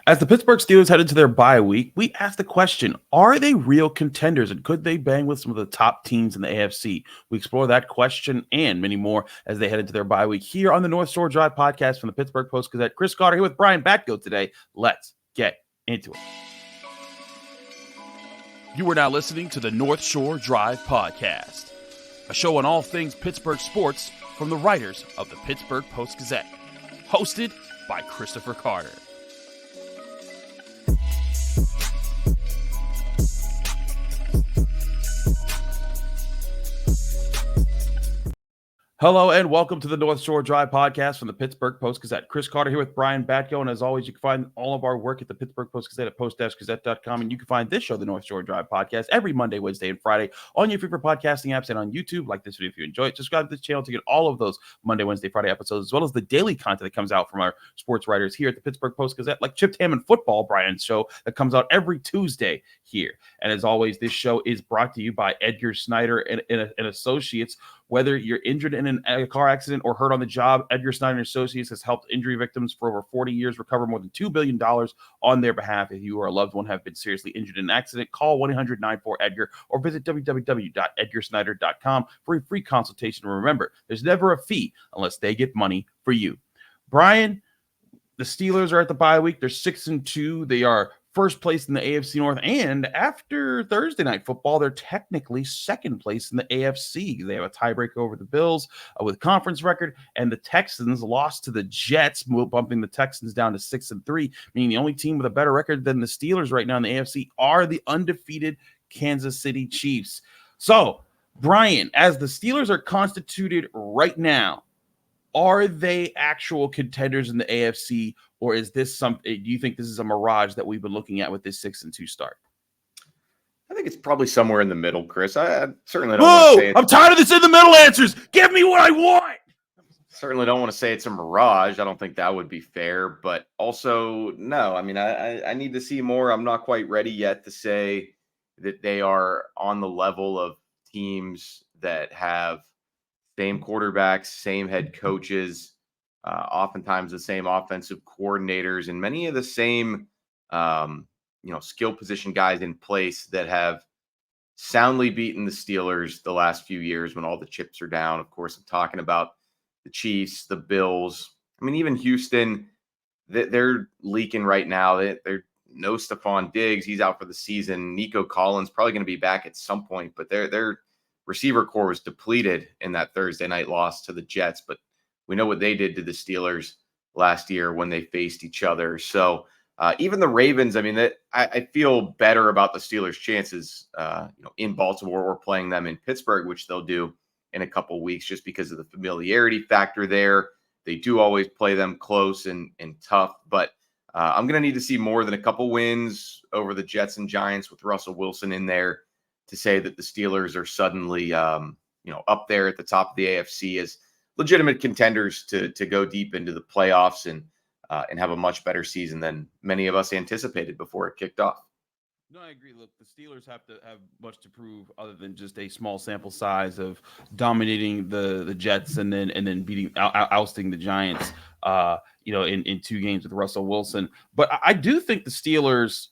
As the Pittsburgh Steelers head into their bye week, we asked the question, are they real contenders and could they bang with some of the top teams in the AFC? We explore that question and many more as they head into their bye week here on the North Shore Drive podcast from the Pittsburgh Post-Gazette. Chris Carter here with Brian Batko today. Let's get into it. You are now listening to the North Shore Drive podcast, a show on all things Pittsburgh sports from the writers of the Pittsburgh Post-Gazette, hosted by Christopher Carter. Hello and welcome to the North Shore Drive podcast from the Pittsburgh Post-Gazette. Chris Carter here with Brian Batko, and as always, you can find all of our work at the Pittsburgh Post-Gazette at post-gazette.com, and you can find this show, the North Shore Drive podcast, every Monday, Wednesday, and Friday on your favorite podcasting apps and on YouTube. Like this video if you enjoy it. Subscribe to this channel to get all of those Monday, Wednesday, Friday episodes, as well as the daily content that comes out from our sports writers here at the Pittsburgh Post-Gazette, like Chipped Ham and Football, Brian's show that comes out every Tuesday here. And as always, this show is brought to you by Edgar Snyder and Associates. Whether you're injured in a car accident or hurt on the job, Edgar Snyder Associates has helped injury victims for over 40 years recover more than $2 billion on their behalf. If you or a loved one have been seriously injured in an accident, call 1-800-94-EDGAR or visit www.edgarsnyder.com for a free consultation. Remember, there's never a fee unless they get money for you. Brian, the Steelers are at the bye week. They're 6-2. They are first place in the AFC North, and after Thursday Night Football, they're technically second place in the AFC. They have a tiebreaker over the Bills with conference record, and the Texans lost to the Jets, bumping the Texans down to 6-3, meaning the only team with a better record than the Steelers right now in the AFC are the undefeated Kansas City Chiefs. So, Brian, as the Steelers are constituted right now, are they actual contenders in the AFC, or is this something? Do you think this is a mirage that we've been looking at with this 6-2 start? I think it's probably somewhere in the middle, Chris. I certainly don't want to say I'm tired of this in the middle answers. Give me what I want. Certainly don't want to say it's a mirage. I don't think that would be fair, but also no. I mean, I need to see more. I'm not quite ready yet to say that they are on the level of teams that have same quarterbacks, same head coaches, oftentimes the same offensive coordinators, and many of the same, skill position guys in place that have soundly beaten the Steelers the last few years when all the chips are down. Of course, I'm talking about the Chiefs, the Bills. I mean, even Houston, they're leaking right now. They're no Stephon Diggs. He's out for the season. Nico Collins probably going to be back at some point, but they're receiver core was depleted in that Thursday night loss to the Jets, but we know what they did to the Steelers last year when they faced each other. So even the Ravens, I mean, I feel better about the Steelers' chances, in Baltimore or playing them in Pittsburgh, which they'll do in a couple weeks just because of the familiarity factor there. They do always play them close and tough, but I'm going to need to see more than a couple wins over the Jets and Giants with Russell Wilson in there to say that the Steelers are suddenly, up there at the top of the AFC as legitimate contenders to go deep into the playoffs and have a much better season than many of us anticipated before it kicked off. No, I agree. Look, the Steelers have to have much to prove other than just a small sample size of dominating the Jets and then beating ousting the Giants, in 2 games with Russell Wilson. But I do think the Steelers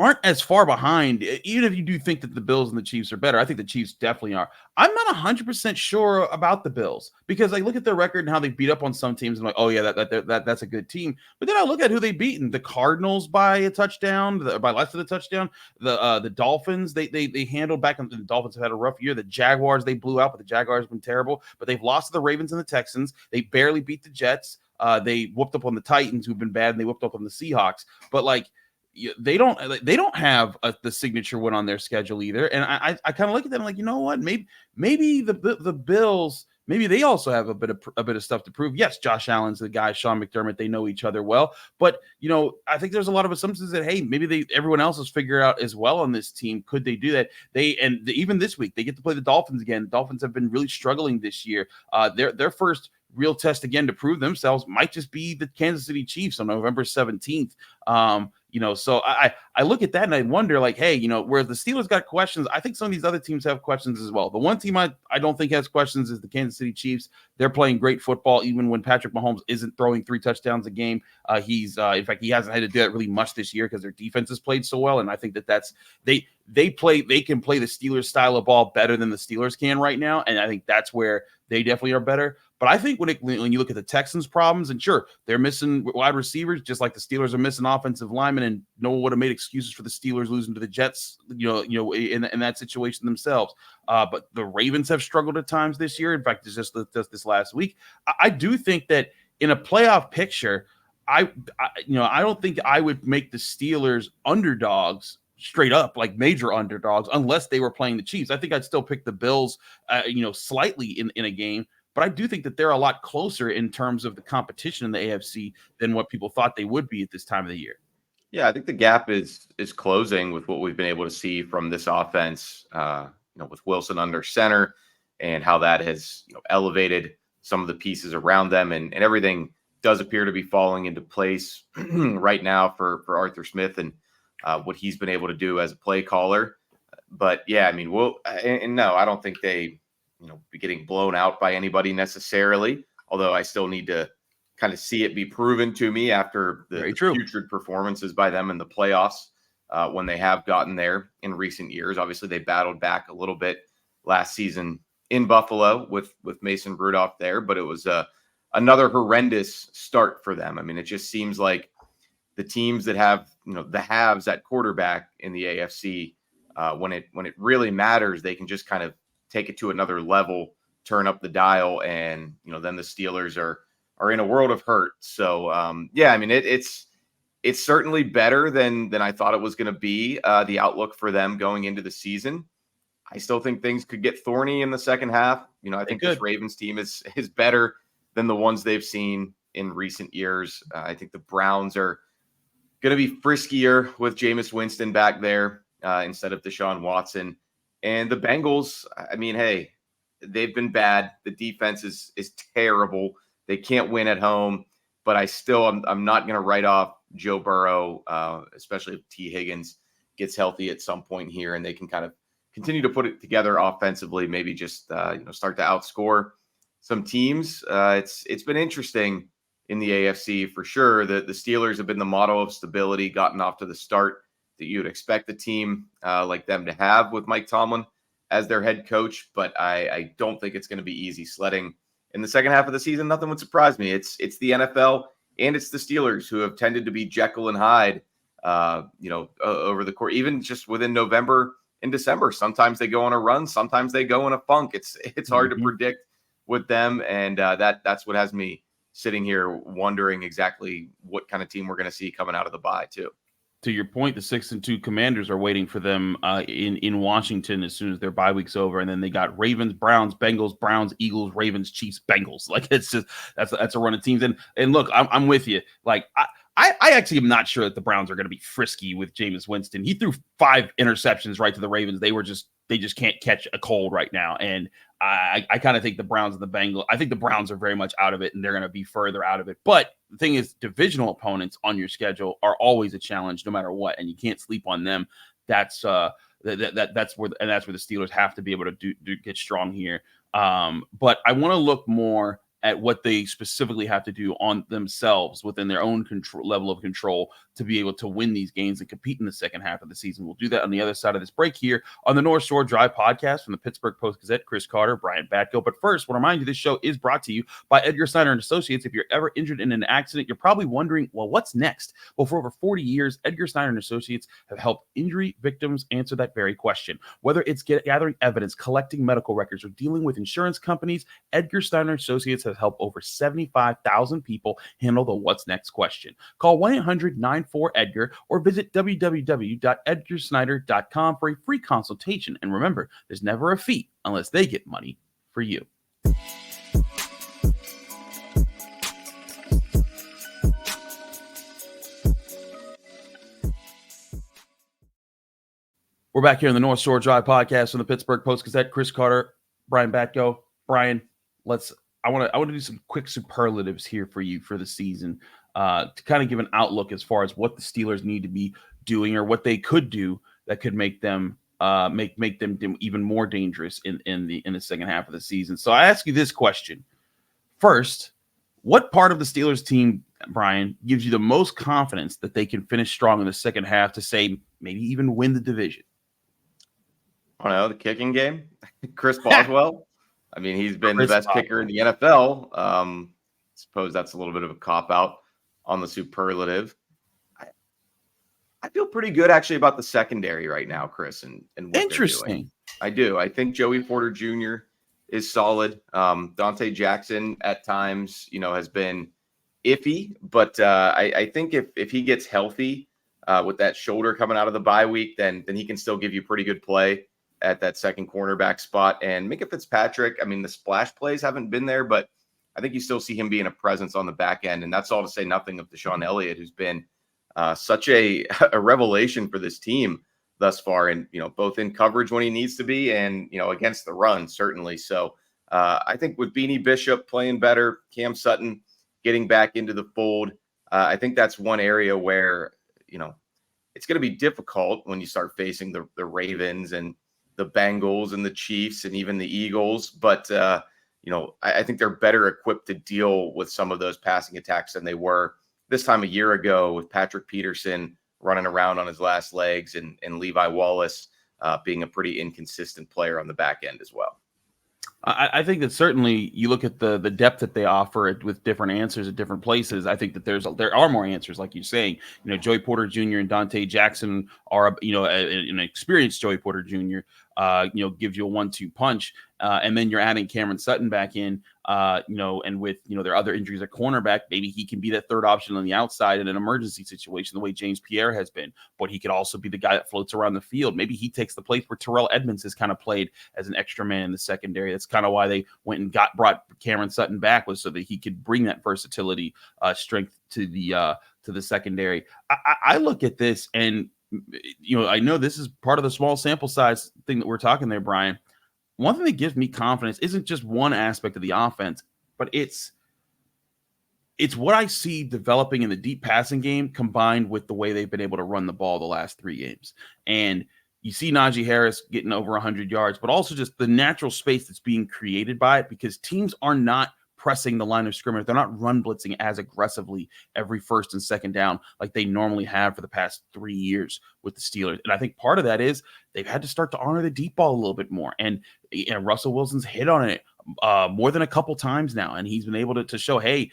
aren't as far behind, even if you do think that the Bills and the Chiefs are better. I think the Chiefs definitely are. I'm not 100% sure about the Bills because I look at their record and how they beat up on some teams and I'm like, oh yeah, that's a good team. But then I look at who they beaten: the Cardinals by a touchdown, by less than a touchdown. The Dolphins they handled back. The Dolphins have had a rough year. The Jaguars they blew out, but the Jaguars have been terrible. But they've lost to the Ravens and the Texans. They barely beat the Jets. They whooped up on the Titans, who've been bad, and they whooped up on the Seahawks. But they don't have the signature win on their schedule either. And I kind of look at them like, you know what, maybe the Bills, maybe they also have a bit of stuff to prove. Yes, Josh Allen's the guy, Sean McDermott, they know each other well, but I think there's a lot of assumptions that, hey, maybe everyone else has figured out as well on this team. Could they do that? Even this week they get to play the Dolphins again. Dolphins have been really struggling this year. Their first real test again to prove themselves might just be the Kansas City Chiefs on November 17th. So I look at that and I wonder, like, hey, where the Steelers got questions, I think some of these other teams have questions as well. The one team I don't think has questions is the Kansas City Chiefs. They're playing great football, even when Patrick Mahomes isn't throwing 3 touchdowns a game. In fact, he hasn't had to do that really much this year because their defense has played so well. And I think that's they can play the Steelers style of ball better than the Steelers can right now. And I think that's where they definitely are better. But I think when you look at the Texans' problems, and sure, they're missing wide receivers, just like the Steelers are missing offensive linemen, and no one would have made excuses for the Steelers losing to the Jets, in that situation themselves. But the Ravens have struggled at times this year. In fact, it's just this last week. I do think that in a playoff picture, I don't think I would make the Steelers underdogs straight up, like major underdogs, unless they were playing the Chiefs. I think I'd still pick the Bills, slightly in a game. But I do think that they're a lot closer in terms of the competition in the AFC than what people thought they would be at this time of the year. Yeah, I think the gap is closing with what we've been able to see from this offense, with Wilson under center and how that has elevated some of the pieces around them, and everything does appear to be falling into place right now for Arthur Smith and what he's been able to do as a play caller. But yeah, I mean, no, I don't think they be getting blown out by anybody necessarily, although I still need to kind of see it be proven to me after the putrid performances by them in the playoffs when they have gotten there in recent years. Obviously, they battled back a little bit last season in Buffalo with Mason Rudolph there, but it was another horrendous start for them. I mean, it just seems like the teams that have the halves at quarterback in the AFC, when it really matters, they can just kind of take it to another level, turn up the dial, and then the Steelers are in a world of hurt. So yeah, I mean it's certainly better than I thought it was going to be. The outlook for them going into the season, I still think things could get thorny in the second half. I think this Ravens team is better than the ones they've seen in recent years. I think the Browns are going to be friskier with Jameis Winston back there instead of Deshaun Watson. And the Bengals, I mean, hey, they've been bad. The defense is terrible. They can't win at home. But I'm not going to write off Joe Burrow, especially if T. Higgins gets healthy at some point here and they can kind of continue to put it together offensively, maybe just start to outscore some teams. It's been interesting in the AFC for sure. The Steelers have been the model of stability, gotten off to the start that you would expect a team like them to have with Mike Tomlin as their head coach. But I don't think it's going to be easy sledding in the second half of the season. Nothing would surprise me. It's the NFL and it's the Steelers who have tended to be Jekyll and Hyde, over the course, even just within November and December. Sometimes they go on a run. Sometimes they go in a funk. It's hard to predict with them. And that's what has me sitting here wondering exactly what kind of team we're going to see coming out of the bye too. To your point, the 6-2 Commanders are waiting for them in Washington as soon as their bye week's over, and then they got Ravens, Browns, Bengals, Browns, Eagles, Ravens, Chiefs, Bengals. Like it's just that's a run of teams. And look, I'm with you. Like I actually am not sure that the Browns are going to be frisky with Jameis Winston. He threw 5 interceptions right to the Ravens. They just can't catch a cold right now. And I kind of think the Browns and the Bengals, I think the Browns are very much out of it and they're going to be further out of it. But the thing is, divisional opponents on your schedule are always a challenge no matter what. And you can't sleep on them. That's where the Steelers have to be able to get strong here. But I want to look more at what they specifically have to do on themselves within their own level of control to be able to win these games and compete in the second half of the season. We'll do that on the other side of this break here on the North Shore Drive podcast from the Pittsburgh Post-Gazette. Chris Carter, Brian Batko. But first, I want to remind you this show is brought to you by Edgar Snyder Associates. If you're ever injured in an accident, you're probably wondering, well, what's next? Well, for over 40 years, Edgar Snyder Associates have helped injury victims answer that very question. Whether it's gathering evidence, collecting medical records, or dealing with insurance companies, Edgar Snyder Associates has helped over 75,000 people handle the what's next question. Call 1-800-94-EDGAR or visit www.edgarsnyder.com for a free consultation. And remember, there's never a fee unless they get money for you. We're back here in the North Shore Drive podcast from the Pittsburgh Post-Gazette. Chris Carter, Brian Batko. Brian, I want to do some quick superlatives here for you for the season, to kind of give an outlook as far as what the Steelers need to be doing or what they could do that could make them make them even more dangerous in the second half of the season. So I ask you this question first: what part of the Steelers team, Brian, gives you the most confidence that they can finish strong in the second half to say maybe even win the division? I don't know, the kicking game. Chris Boswell. I mean, he's been Chris the best Boswell. kicker in the NFL. Suppose that's a little bit of a cop out on the superlative. I feel pretty good actually about the secondary right now, Chris, and what they're doing. Interesting. I do. I think Joey Porter Jr. is solid. Dante Jackson at times, has been iffy, but I think if he gets healthy with that shoulder coming out of the bye week, then he can still give you pretty good play at that second cornerback spot. And Minkah Fitzpatrick, I mean, the splash plays haven't been there, but I think you still see him being a presence on the back end. And that's all to say nothing of Deshaun Elliott, who's been such a revelation for this team thus far, and both in coverage when he needs to be, and against the run certainly. So I think with Beanie Bishop playing better, Cam Sutton getting back into the fold, I think that's one area where it's going to be difficult when you start facing the Ravens and the Bengals and the Chiefs and even the Eagles. But I think they're better equipped to deal with some of those passing attacks than they were this time a year ago, with Patrick Peterson running around on his last legs and Levi Wallace being a pretty inconsistent player on the back end as well. I think that certainly you look at the depth that they offer with different answers at different places. I think that there are more answers, like you're saying. Joey Porter Jr. and Dante Jackson are, an experienced Joey Porter Jr. Gives you a 1-2 punch, and then you're adding Cameron Sutton back in, and with their other injuries at cornerback, maybe he can be that third option on the outside in an emergency situation, the way James Pierre has been. But he could also be the guy that floats around the field. Maybe he takes the place where Terrell Edmonds has kind of played as an extra man in the secondary. That's kind of why they went and brought Cameron Sutton back, was so that he could bring that versatility, strength to the secondary. I look at this, and I know this is part of the small sample size thing that we're talking there, Brian. One thing that gives me confidence isn't just one aspect of the offense, but it's what I see developing in the deep passing game combined with the way they've been able to run the ball the last 3 games. And you see Najee Harris getting over 100 yards, but also just the natural space that's being created by it, because teams are not pressing the line of scrimmage. They're not run blitzing as aggressively every first and second down like they normally have for the past 3 years with the Steelers. And I think part of that is they've had to start to honor the deep ball a little bit more. And Russell Wilson's hit on it more than a couple times now. And he's been able to show, hey,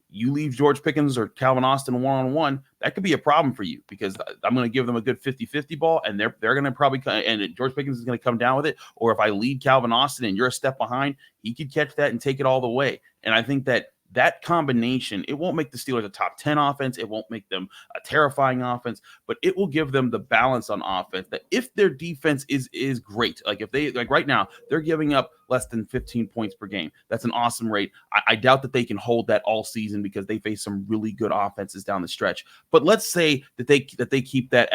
you leave George Pickens or Calvin Austin one-on-one, that could be a problem for you, because I'm going to give them a good 50-50 ball, and they're going to probably, and George Pickens is going to come down with it. Or if I lead Calvin Austin and you're a step behind, he could catch that and take it all the way. And I think that combination, it won't make the Steelers a top 10 offense. It won't make them a terrifying offense, but it will give them the balance on offense that if their defense is great, like if they, like right now, they're giving up less than 15 points per game. That's an awesome rate. I doubt that they can hold that all season, because they face some really good offenses down the stretch. But let's say that they keep that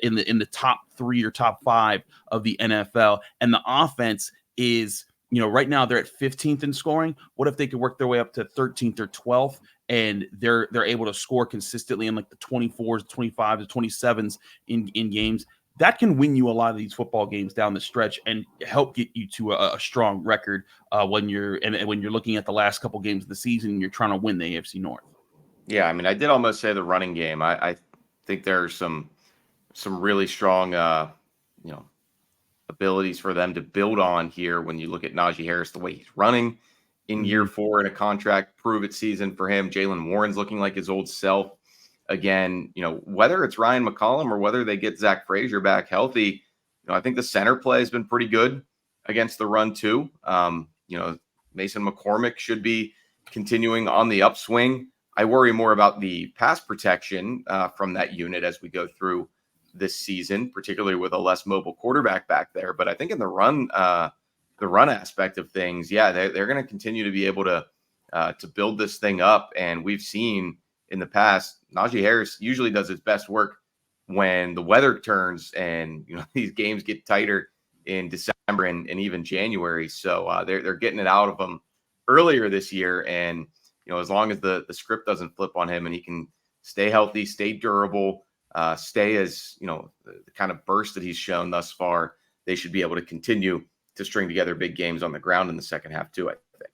in the top 3 or top 5 of the NFL, and the offense is, right now they're at 15th in scoring. What if they could work their way up to 13th or 12th, and they're able to score consistently in like the 24s, 25s, 27s in games? That can win you a lot of these football games down the stretch and help get you to a strong record when you're looking at the last couple games of the season and you're trying to win the AFC North. Yeah, I mean, I did almost say the running game. I think there's some really strong abilities for them to build on here when you look at Najee Harris, the way he's running in year 4 in a contract prove-it season for him. Jaylen Warren's looking like his old self again. Whether it's Ryan McCollum or whether they get Zach Frazier back healthy, I think the center play has been pretty good against the run too. Mason McCormick should be continuing on the upswing. I worry more about the pass protection from that unit as we go through this season, particularly with a less mobile quarterback back there. But I think in the run aspect of things, they're going to continue to be able to build this thing up. And we've seen in the past, Najee Harris usually does his best work when the weather turns and these games get tighter in December and even January. So they're getting it out of him earlier this year. And, as long as the script doesn't flip on him and he can stay healthy, stay durable, stay as, the kind of burst that he's shown thus far, they should be able to continue to string together big games on the ground in the second half too, I think.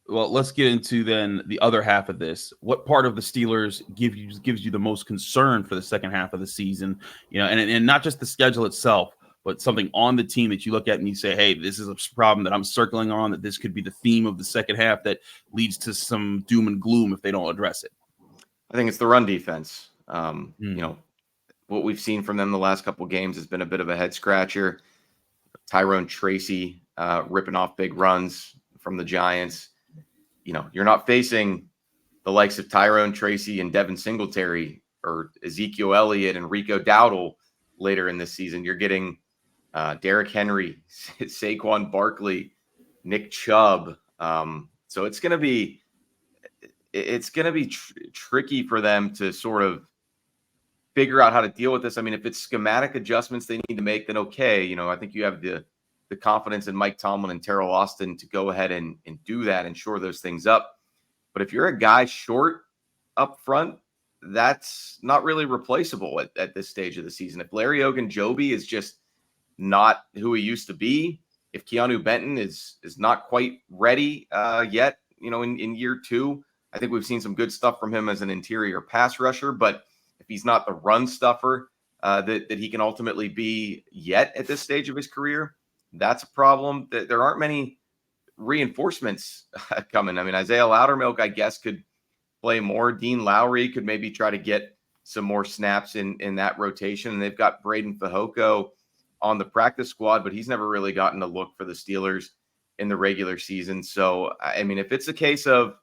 Well, let's get into then the other half of this. What part of the Steelers gives you the most concern for the second half of the season? And not just the schedule itself, but something on the team that you look at and you say, hey, this is a problem that I'm circling on, that this could be the theme of the second half that leads to some doom and gloom if they don't address it. I think it's the run defense. What we've seen from them the last couple of games has been a bit of a head scratcher. Tyrone Tracy ripping off big runs from the Giants. You're not facing the likes of Tyrone Tracy and Devin Singletary or Ezekiel Elliott and Rico Dowdle later in this season. You're getting Derrick Henry, Saquon Barkley, Nick Chubb. So it's going to be tricky for them to sort of figure out how to deal with this. I mean, if it's schematic adjustments they need to make, then okay. I think you have the confidence in Mike Tomlin and Terrell Austin to go ahead and do that and shore those things up. But if you're a guy short up front, that's not really replaceable at this stage of the season. If Larry Ogunjobi is just not who he used to be, if Keeanu Benton is not quite ready yet, in year two, I think we've seen some good stuff from him as an interior pass rusher, but if he's not the run stuffer that he can ultimately be yet at this stage of his career, that's a problem. There aren't many reinforcements coming. I mean, Isaiah Loudermilk, I guess, could play more. Dean Lowry could maybe try to get some more snaps in that rotation. And they've got Braden Fehoko on the practice squad, but he's never really gotten a look for the Steelers in the regular season. So, I mean, if it's a case of,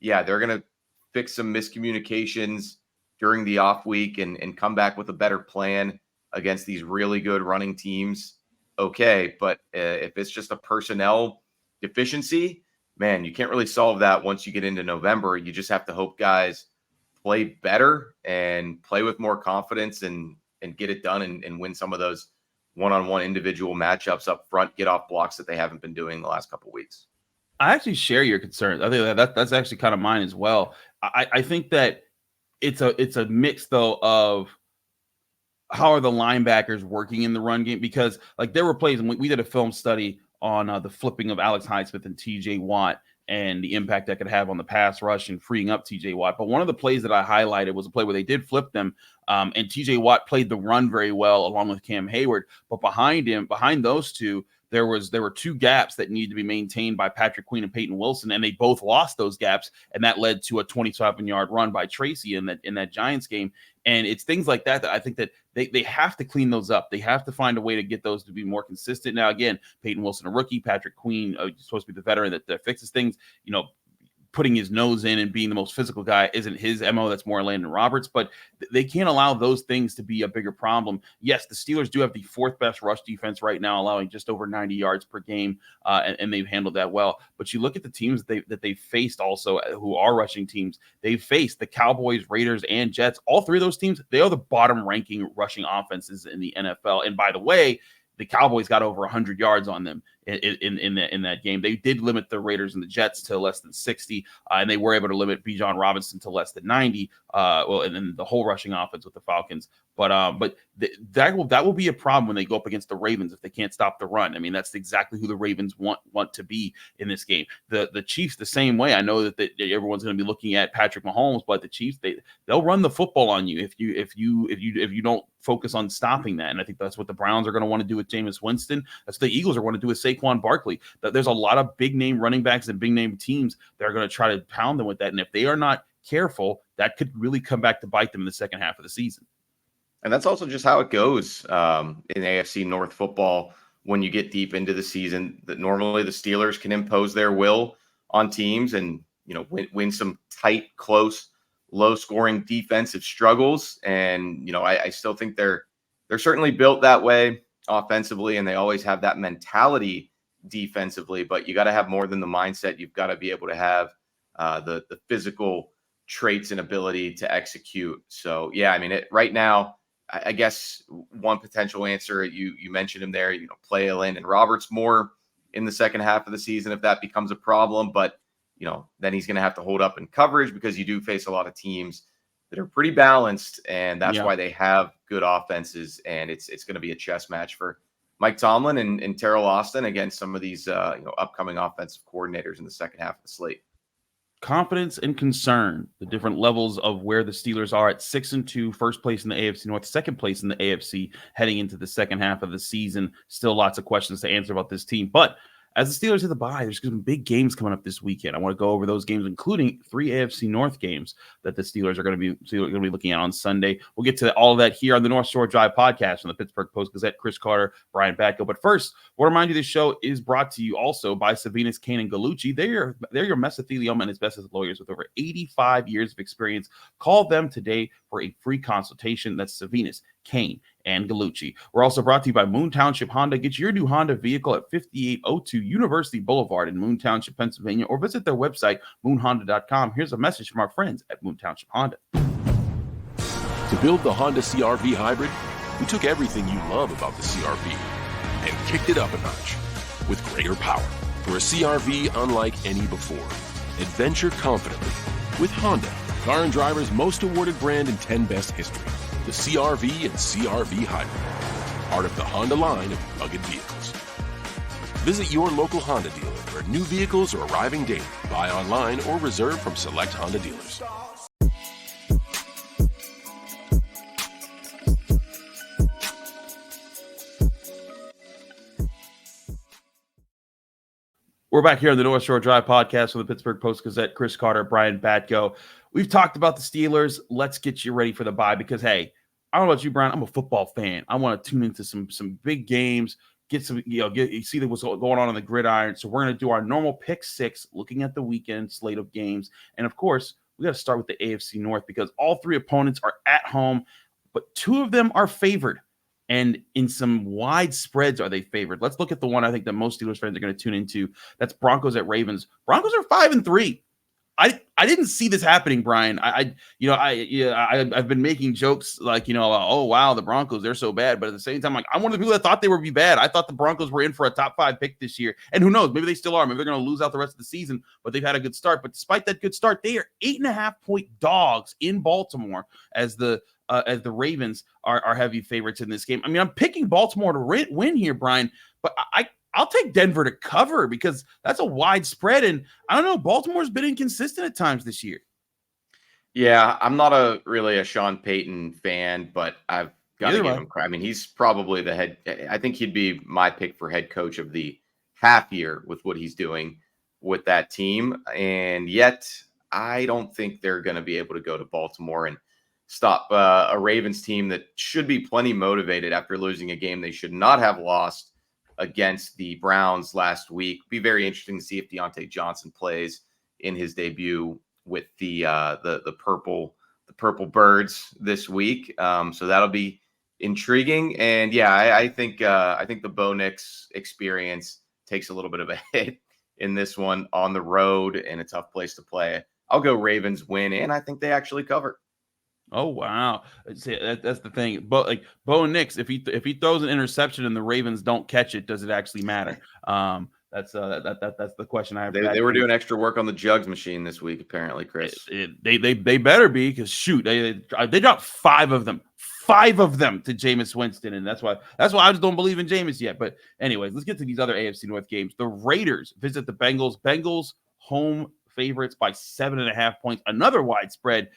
yeah, they're going to fix some miscommunications during the off week and come back with a better plan against these really good running teams, okay. But if it's just a personnel deficiency, man, you can't really solve that once you get into November. You just have to hope guys play better and play with more confidence and get it done and win some of those one-on-one individual matchups up front, get off blocks that they haven't been doing the last couple of weeks. I actually share your concerns. I think that's actually kind of mine as well. I think that it's a mix though of how are the linebackers working in the run game, because like there were plays, and we did a film study on the flipping of Alex Highsmith and TJ Watt and the impact that could have on the pass rush and freeing up TJ Watt. But one of the plays that I highlighted was a play where they did flip them, and TJ Watt played the run very well along with Cam Heyward. But behind those two, there were two gaps that needed to be maintained by Patrick Queen and Peyton Wilson, and they both lost those gaps, and that led to a 27-yard run by Tracy in that Giants game. And it's things like that I think that they have to clean those up. They have to find a way to get those to be more consistent. Now, again, Peyton Wilson, a rookie, Patrick Queen, supposed to be the veteran that fixes things. Putting his nose in and being the most physical guy isn't his MO. That's more Landon Roberts, but they can't allow those things to be a bigger problem. Yes, the Steelers do have the fourth best rush defense right now, allowing just over 90 yards per game, and they've handled that well. But you look at the teams that they've faced also, who are rushing teams. They've faced the Cowboys, Raiders, and Jets. All three of those teams, they are the bottom ranking rushing offenses in the NFL. And by the way, the Cowboys got over 100 yards on them in that game. They did limit the Raiders and the Jets to less than 60, and they were able to limit Bijan Robinson to less than 90. And then the whole rushing offense with the Falcons. But that will be a problem when they go up against the Ravens if they can't stop the run. I mean, that's exactly who the Ravens want to be in this game. The Chiefs the same way. I know that everyone's going to be looking at Patrick Mahomes, but the Chiefs they'll run the football on you if you don't focus on stopping that. And I think that's what the Browns are going to want to do with Jameis Winston. That's what the Eagles are going to do with Saquon Barkley. There's a lot of big name running backs and big name teams that are going to try to pound them with that. And if they are not careful, that could really come back to bite them in the second half of the season. And that's also just how it goes in AFC North football when you get deep into the season. That normally the Steelers can impose their will on teams and win some tight, close, low-scoring defensive struggles. And I still think they're certainly built that way offensively, and they always have that mentality defensively. But you got to have more than the mindset. You've got to be able to have the physical traits and ability to execute. So yeah, I mean, right now, I guess one potential answer, you mentioned him there, play Landon Roberts more in the second half of the season if that becomes a problem. But then he's going to have to hold up in coverage because you do face a lot of teams that are pretty balanced, and that's why they have good offenses. And it's going to be a chess match for Mike Tomlin and Terrell Austin against some of these upcoming offensive coordinators in the second half of the slate. Confidence and concern, the different levels of where the Steelers are at 6-2, first place in the AFC North, second place in the AFC heading into the second half of the season. Still lots of questions to answer about this team, but as the Steelers hit the bye, there's some big games coming up this weekend. I want to go over those games, including 3 AFC North games that the Steelers are going to be looking at on Sunday. We'll get to all of that here on the North Shore Drive podcast from the Pittsburgh Post-Gazette. Chris Carter, Brian Batko. But first, I want to remind you this show is brought to you also by Savinas, Kane, and Gallucci. They're your mesothelioma and asbestos lawyers with over 85 years of experience. Call them today for a free consultation. That's Savinas, Kane, and Gallucci. We're also brought to you by Moon Township Honda. Get your new Honda vehicle at 5802 University Boulevard in Moon Township, Pennsylvania, or visit their website, moonhonda.com. Here's a message from our friends at Moon Township Honda. To build the Honda CR-V Hybrid, we took everything you love about the CR-V and kicked it up a notch with greater power for a CR-V unlike any before. Adventure confidently with Honda, car and driver's most awarded brand in 10 best history. The CR-V and CR-V Hybrid, part of the Honda line of rugged vehicles. Visit your local Honda dealer where new vehicles are arriving daily. Buy online or reserve from select Honda dealers. We're back here on the North Shore Drive podcast with the Pittsburgh Post-Gazette. Chris Carter, Brian Batko. We've talked about the Steelers. Let's get you ready for the bye because, hey, I don't know about you, Brian. I'm a football fan. I want to tune into some big games, get some, see what's going on the gridiron. So we're going to do our normal pick six, looking at the weekend slate of games. And, of course, we got to start with the AFC North because all 3 opponents are at home, but 2 of them are favored. And in some wide spreads are they favored. Let's look at the one I think that most Steelers fans are going to tune into. That's Broncos at Ravens. Broncos are 5-3. I didn't see this happening, Brian. I've been making jokes like, oh, wow, the Broncos, they're so bad. But at the same time, like, I'm one of the people that thought they would be bad. I thought the Broncos were in for a top 5 pick this year. And who knows, maybe they still are. Maybe they're going to lose out the rest of the season, but they've had a good start. But despite that good start, they are 8.5-point dogs in Baltimore as the Ravens are heavy favorites in this game. I mean, I'm picking Baltimore to win here, Brian, but I'll take Denver to cover because that's a wide spread. And I don't know, Baltimore's been inconsistent at times this year. Yeah, I'm not really a Sean Payton fan, but I've got to give him credit. I mean, he's probably the head. I think he'd be my pick for head coach of the half year with what he's doing with that team. And yet I don't think they're going to be able to go to Baltimore and stop a Ravens team that should be plenty motivated after losing a game they should not have lost against the Browns last week. Be very interesting to see if Deontay Johnson plays in his debut with the purple birds this week. So that'll be intriguing. And yeah, I think the Bo Nix experience takes a little bit of a hit in this one on the road and a tough place to play. I'll go Ravens win, and I think they actually cover. Oh wow, see, that's the thing. But like Bo Nix, if he throws an interception and the Ravens don't catch it, does it actually matter? That's the question I have. They were doing extra work on the jugs machine this week, apparently, Chris. They better be, because shoot, they dropped 5 of them to Jameis Winston, and that's why I just don't believe in Jameis yet. But anyways, let's get to these other AFC North games. The Raiders visit the Bengals. Bengals home favorites by 7.5 points. Another wide spread.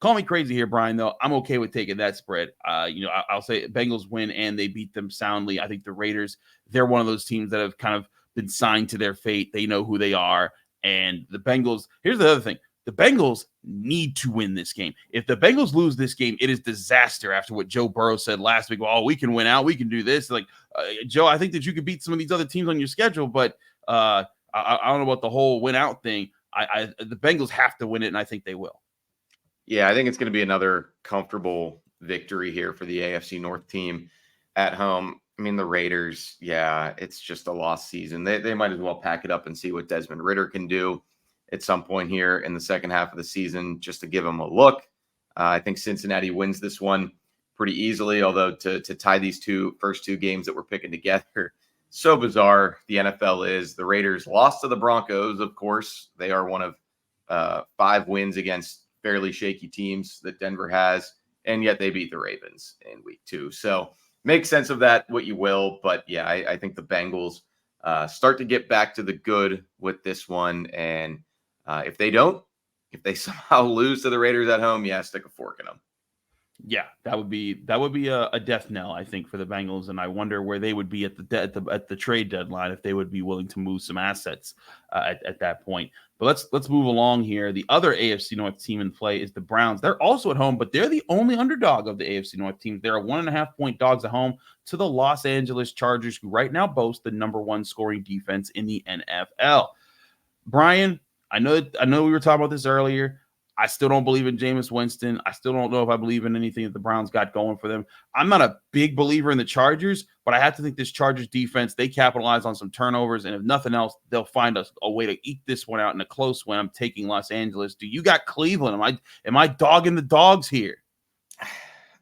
Call me crazy here, Brian, though. I'm okay with taking that spread. I'll say Bengals win, and they beat them soundly. I think the Raiders, they're one of those teams that have kind of been signed to their fate. They know who they are. And the Bengals, here's the other thing. The Bengals need to win this game. If the Bengals lose this game, it is disaster after what Joe Burrow said last week. Oh, we can win out. We can do this. Like, Joe, I think that you could beat some of these other teams on your schedule, but I don't know about the whole win out thing. The Bengals have to win it, and I think they will. Yeah, I think it's going to be another comfortable victory here for the AFC North team at home. I mean, the Raiders, yeah, it's just a lost season. They might as well pack it up and see what Desmond Ridder can do at some point here in the second half of the season, just to give him a look. I think Cincinnati wins this one pretty easily, although to tie these first two games that we're picking together, so bizarre the NFL is. The Raiders lost to the Broncos, of course. They are one of 5 wins against fairly shaky teams that Denver has, and yet they beat the Ravens in week 2. So make sense of that what you will, but yeah, I think the Bengals start to get back to the good with this one, and if they somehow lose to the Raiders at home, yeah, stick a fork in them. Yeah, that would be a death knell, I think, for the Bengals, and I wonder where they would be at the trade deadline if they would be willing to move some assets at that point. But let's move along here. The other AFC North team in play is the Browns. They're also at home, but they're the only underdog of the AFC North teams. They're 1.5-point dogs at home to the Los Angeles Chargers, who right now boast the number 1 scoring defense in the NFL. Brian, I know we were talking about this earlier. I still don't believe in Jameis Winston. I still don't know if I believe in anything that the Browns got going for them. I'm not a big believer in the Chargers, but I have to think this Chargers defense, they capitalize on some turnovers, and if nothing else, they'll find a way to eke this one out in a close one. I'm taking Los Angeles. Do you got Cleveland? Am I dogging the dogs here?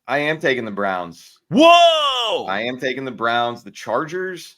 I am taking the Browns. Whoa! I am taking the Browns. The Chargers,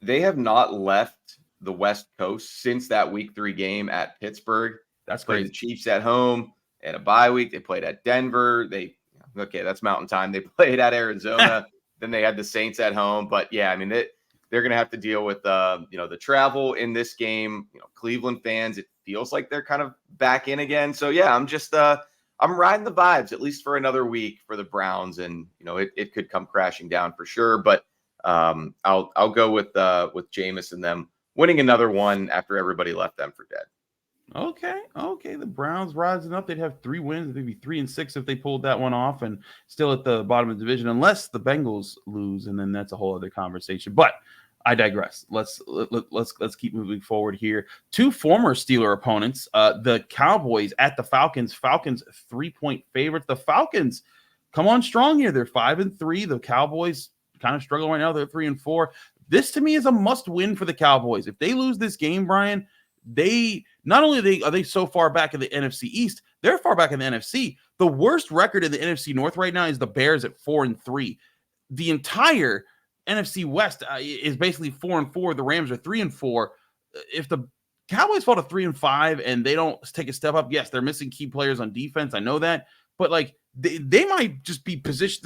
they have not left the West Coast since that week 3 game at Pittsburgh. That's played crazy. the Chiefs at home at a bye week. They played at Denver. That's Mountain Time. They played at Arizona. Then they had the Saints at home. But yeah, I mean, they're going to have to deal with the travel in this game. Cleveland fans, it feels like they're kind of back in again. So yeah, I'm just I'm riding the vibes at least for another week for the Browns, and it could come crashing down for sure. But I'll go with Jameis and them winning another one after everybody left them for dead. Okay. The Browns rising up. They'd have 3 wins. They'd be 3-6 if they pulled that one off, and still at the bottom of the division, unless the Bengals lose, and then that's a whole other conversation. But I digress. Let's keep moving forward here. 2 former Steeler opponents, the Cowboys at the Falcons. Falcons 3-point favorites. The Falcons come on strong here. They're 5-3. The Cowboys kind of struggle right now. They're 3-4. This to me is a must win for the Cowboys. If they lose this game, Brian, they not only are they so far back in the NFC East, they're far back in the NFC. The worst record in the NFC North right now is the Bears at 4-3. The entire NFC West is basically 4-4. The Rams are 3-4. If the Cowboys fall to 3-5 and they don't take a step up, yes, they're missing key players on defense. I know that, but like they might just be pushed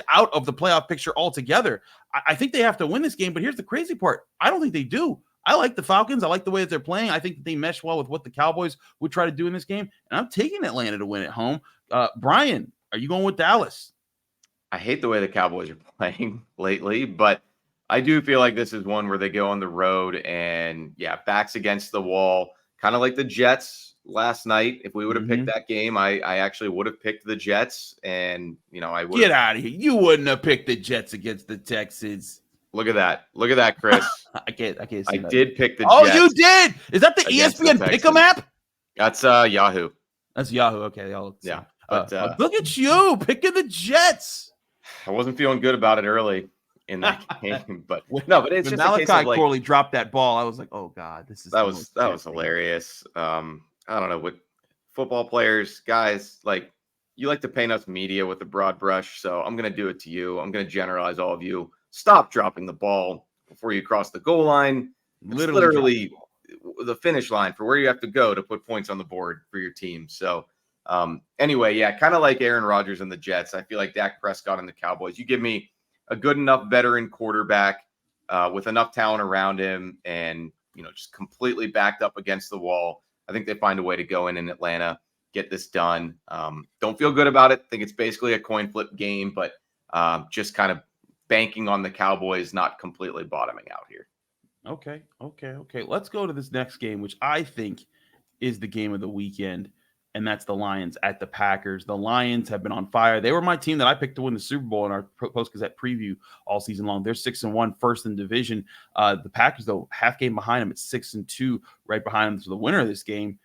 out of the playoff picture altogether. I think they have to win this game, but here's the crazy part: I don't think they do. I like the Falcons. I like the way that they're playing. I think that they mesh well with what the Cowboys would try to do in this game. And I'm taking Atlanta to win at home. Brian, are you going with Dallas? I hate the way the Cowboys are playing lately, but I do feel like this is one where they go on the road and, yeah, backs against the wall, kind of like the Jets last night. If we would have picked that game, I actually would have picked the Jets. And, I would get out of here. You wouldn't have picked the Jets against the Texans. Look at that, Chris. I can't see I that. did pick the Jets. Oh, you did? Is that the ESPN Pick'em app? That's Yahoo. That's Yahoo. Okay. Yeah. But look at you picking the Jets. I wasn't feeling good about it early in that game, but no, but it's when just Malachi a case of, like, Corley dropped that ball, I was like, oh God, that was hilarious. I don't know, with football players, guys, like, you like to paint us media with a broad brush, so I'm gonna do it to you. I'm gonna generalize all of you. Stop dropping the ball before you cross the goal line. It's literally the finish line for where you have to go to put points on the board for your team. So anyway, yeah, kind of like Aaron Rodgers and the Jets. I feel like Dak Prescott and the Cowboys. You give me a good enough veteran quarterback with enough talent around him and, just completely backed up against the wall. I think they find a way to go in Atlanta, get this done. Don't feel good about it. I think it's basically a coin flip game, but just kind of banking on the Cowboys not completely bottoming out here. Okay. Let's go to this next game, which I think is the game of the weekend, and that's the Lions at the Packers. The Lions have been on fire. They were my team that I picked to win the Super Bowl in our Post-Gazette preview all season long. They're 6-1, first in division. The Packers, though, half game behind them at 6-2, right behind them. So the winner of this game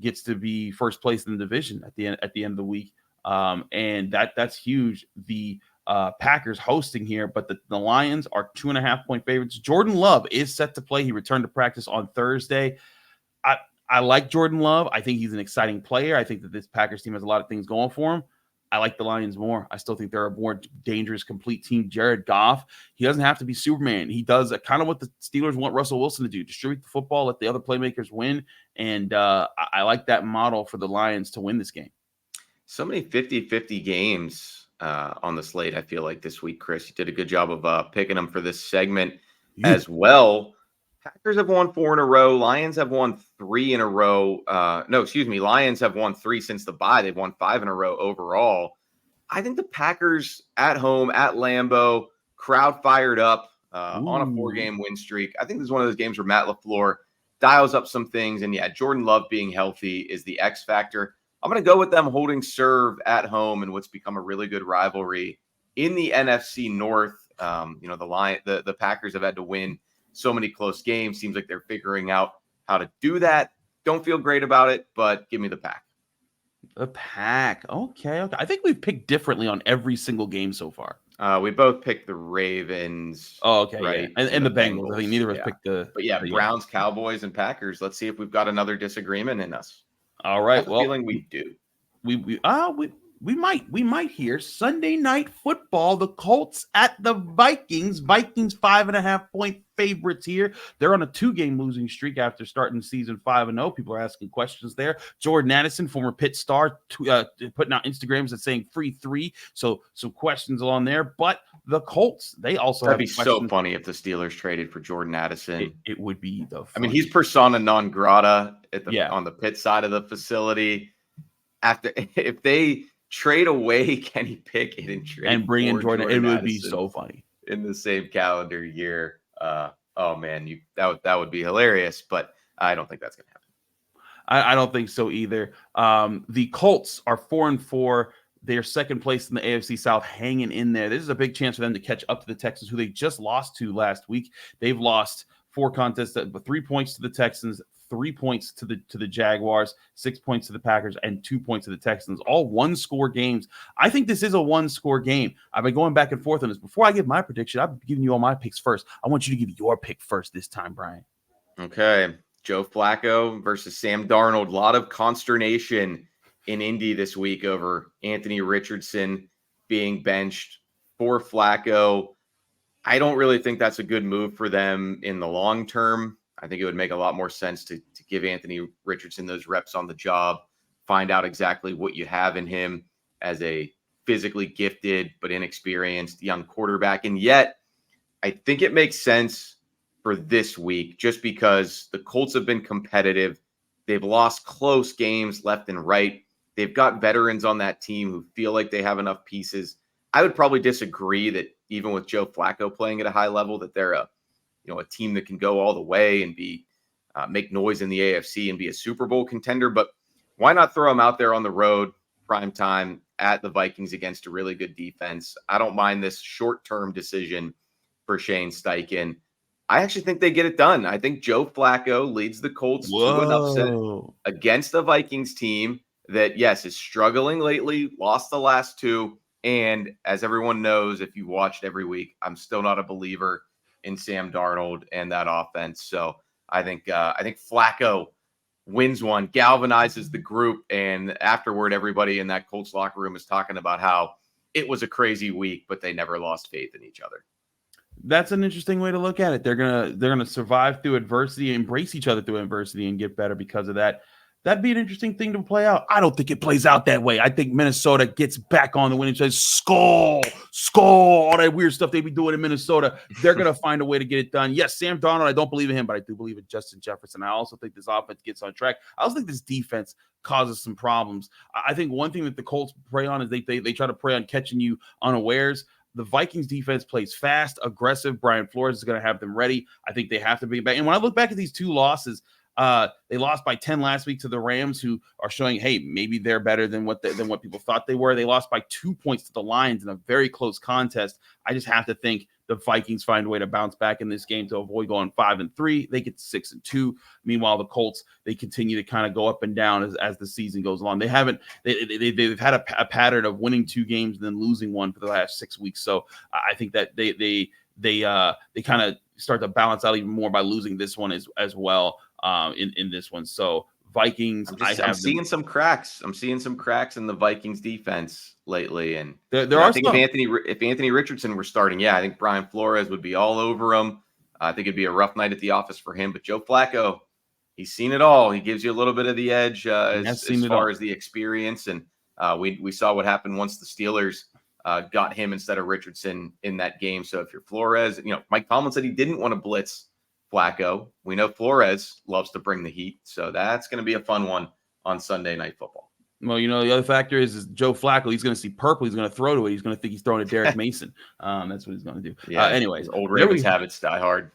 gets to be first place in the division at the end of the week, and that's huge. The Packers hosting here, but the Lions are 2.5-point favorites. Jordan Love is set to play. He returned to practice on Thursday. I like Jordan Love. I think he's an exciting player. I think that this Packers team has a lot of things going for him. I like the Lions more. I still think they're a more dangerous, complete team. Jared Goff, he doesn't have to be Superman. He does kind of what the Steelers want Russell Wilson to do: distribute the football, let the other playmakers win. And I like that model for the Lions to win this game. So many 50-50 games on the slate, I feel like, this week, Chris. You did a good job of picking them for this segment as well. Packers have won 4 in a row. Lions have won 3 in a row. Lions have won 3 since the bye. They've won 5 in a row overall. I think the Packers at home, at Lambeau, crowd fired up on a 4-game win streak. I think this is one of those games where Matt LaFleur dials up some things. And yeah, Jordan Love being healthy is the X factor. I'm going to go with them holding serve at home in what's become a really good rivalry in the NFC North. The Packers have had to win so many close games. Seems like they're figuring out how to do that. Don't feel great about it, but give me the Pack. The Pack. Okay. I think we've picked differently on every single game so far. We both picked the Ravens. Oh, okay. Right. Yeah. And the Bengals. I think neither of us picked the. But Browns, Cowboys, and Packers. Let's see if we've got another disagreement in us. All right. I have a feeling we do. We might hear Sunday Night Football. The Colts at the Vikings. Vikings 5.5-point favorites here. They're on a 2-game losing streak after starting the season 5-0. People are asking questions there. Jordan Addison, former Pitt star, putting out Instagrams and saying free 3. So some questions along there. But the Colts, they also That'd be questions. So funny if the Steelers traded for Jordan Addison. It would be he's persona non grata on the Pitt side of the facility. If they trade away Kenny Pickett and bring in Jordan, it would be so funny in the same calendar year. That would be hilarious, but I don't think that's going to happen. I don't think so either. The Colts are 4-4. They're second place in the AFC South, hanging in there. This is a big chance for them to catch up to the Texans, who they just lost to last week. They've lost 4 contests, 3 points to the Texans, 3 points to the Jaguars, 6 points to the Packers, and 2 points to the Texans. All 1-score games. I think this is a 1-score game. I've been going back and forth on this. Before I give my prediction, I've given you all my picks first. I want you to give your pick first this time, Brian. Okay. Joe Flacco versus Sam Darnold. A lot of consternation in Indy this week over Anthony Richardson being benched for Flacco. I don't really think that's a good move for them in the long term. I think it would make a lot more sense to give Anthony Richardson those reps on the job, find out exactly what you have in him as a physically gifted but inexperienced young quarterback. And yet, I think it makes sense for this week just because the Colts have been competitive. They've lost close games left and right. They've got veterans on that team who feel like they have enough pieces. I would probably disagree that even with Joe Flacco playing at a high level, that they're a team that can go all the way and make noise in the AFC and be a Super Bowl contender. But why not throw them out there on the road, prime time at the Vikings against a really good defense? I don't mind this short-term decision for Shane Steichen. I actually think they get it done. I think Joe Flacco leads the Colts to an upset against a Vikings team that, yes, is struggling lately, lost the last 2. And as everyone knows, if you watched every week, I'm still not a believer in Sam Darnold and that offense. So I think Flacco wins one, galvanizes the group, and afterward, everybody in that Colts locker room is talking about how it was a crazy week, but they never lost faith in each other. That's an interesting way to look at it. They're gonna survive through adversity, embrace each other through adversity, and get better because of that. That'd be an interesting thing to play out. I don't think it plays out that way. I think Minnesota gets back on the winning side. Skull, all that weird stuff they be doing in Minnesota. They're going to find a way to get it done. Yes, Sam Darnold, I don't believe in him, but I do believe in Justin Jefferson. I also think this offense gets on track. I also think this defense causes some problems. I think one thing that the Colts prey on is they try to prey on catching you unawares. The Vikings defense plays fast, aggressive. Brian Flores is going to have them ready. I think they have to be back. And when I look back at these 2 losses, they lost by 10 last week to the Rams, who are showing, hey, maybe they're better than what people thought they were. They lost by 2 points to the Lions in a very close contest. I just have to think the Vikings find a way to bounce back in this game to avoid going 5-3. They get to 6-2. Meanwhile, the Colts, they continue to kind of go up and down as the season goes along. They've had a pattern of winning 2 games and then losing 1 for the last 6 weeks. So I think that they kind of start to balance out even more by losing this one as well. In this one. So Vikings, I'm seeing some cracks. I'm seeing some cracks in the Vikings defense. lately. And there are I think some. if Anthony Richardson were starting, I think Brian Flores would be all over him. I think it'd be a rough night at the office for him. But Joe Flacco, he's seen it all. He gives you a little bit of the edge as far as the experience. And we saw what happened once the Steelers got him instead of Richardson in that game. So if you're Flores, Mike Tomlin said he didn't want to blitz Flacco. We know Flores loves to bring the heat. So that's going to be a fun one on Sunday Night Football. Well, the other factor is Joe Flacco. He's going to see purple. He's going to throw to it. He's going to think he's throwing to Derek Mason. That's what he's going to do. Yeah. Anyways, old Ravens habits die hard.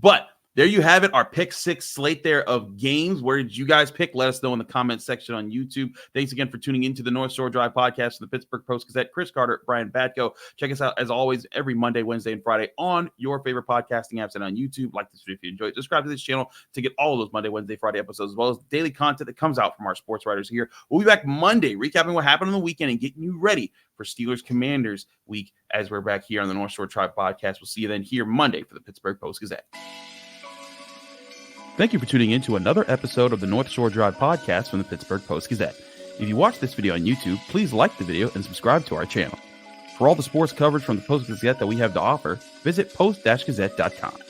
But there you have it, our pick six slate there of games. Where did you guys pick? Let us know in the comment section on YouTube. Thanks again for tuning into the North Shore Drive podcast from the Pittsburgh Post-Gazette. Chris Carter, Brian Batko. Check us out, as always, every Monday, Wednesday, and Friday on your favorite podcasting apps and on YouTube. Like this video if you enjoy it. Subscribe to this channel to get all of those Monday, Wednesday, Friday episodes, as well as daily content that comes out from our sports writers here. We'll be back Monday, recapping what happened on the weekend and getting you ready for Steelers Commanders week as we're back here on the North Shore Drive podcast. We'll see you then here Monday for the Pittsburgh Post-Gazette. Thank you for tuning in to another episode of the North Shore Drive podcast from the Pittsburgh Post-Gazette. If you watch this video on YouTube, please like the video and subscribe to our channel. For all the sports coverage from the Post-Gazette that we have to offer, visit post-gazette.com.